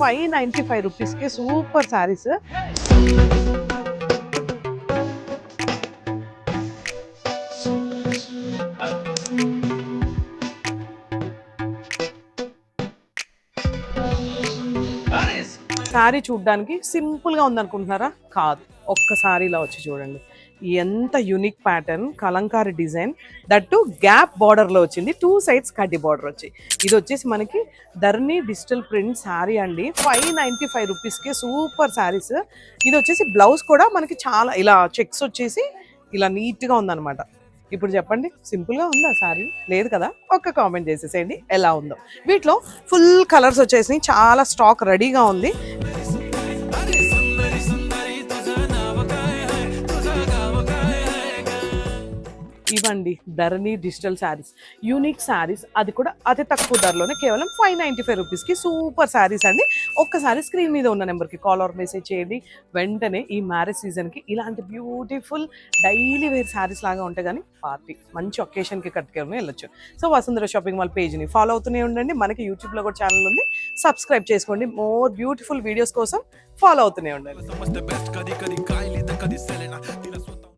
595 రూపీస్కి సూపర్ శారీస్. శారీ చూడ్డానికి సింపుల్గా ఉందనుకుంటున్నారా? కాదు, ఒక్కసారి ఇలా వచ్చి చూడండి. ఎంత unique pattern, Kalamkari design, that gap బార్డర్లో వచ్చింది. 2 సైడ్స్ కడ్డీ బార్డర్ వచ్చి. ఇది వచ్చేసి మనకి ధర్ని డిజిటల్ ప్రింట్ శారీ అండి. 595 రూపీస్కి సూపర్ శారీస్. ఇది వచ్చేసి బ్లౌజ్ కూడా మనకి చాలా ఇలా చెక్స్ వచ్చేసి ఇలా నీట్గా ఉందన్నమాట. ఇప్పుడు చెప్పండి, సింపుల్గా ఉందా శారీ? లేదు కదా? ఒక్క కామెంట్ చేసేసేయండి ఎలా ఉందో. వీటిలో ఫుల్ కలర్స్ వచ్చేసి చాలా స్టాక్ రెడీగా ఉంది. ఇవ్వండి ధరణి డిజిటల్ శారీస్, యూనిక్ శారీస్, అది కూడా అతి తక్కువ ధరలోనే కేవలం 595 రూపీస్కి సూపర్ శారీస్ అండి. ఒక్కసారి స్క్రీన్ మీద ఉన్న నెంబర్కి కాల్ ఆర్ మెసేజ్ చేయండి. వెంటనే ఈ మ్యారేజ్ సీజన్కి ఇలాంటి బ్యూటిఫుల్ డైలీ వేర్ శారీస్ లాగా ఉంటాయి, కానీ పార్టీ మంచి ఒకేషన్కి కట్టుకొని వెళ్ళొచ్చు. సో వసుంధర షాపింగ్ మాల్ పేజ్ని ఫాలో అవుతూనే ఉండండి. మనకి యూట్యూబ్లో కూడా ఛానల్ ఉంది, సబ్స్క్రైబ్ చేసుకోండి. మోర్ బ్యూటిఫుల్ వీడియోస్ కోసం ఫాలో అవుతూనే ఉండండి.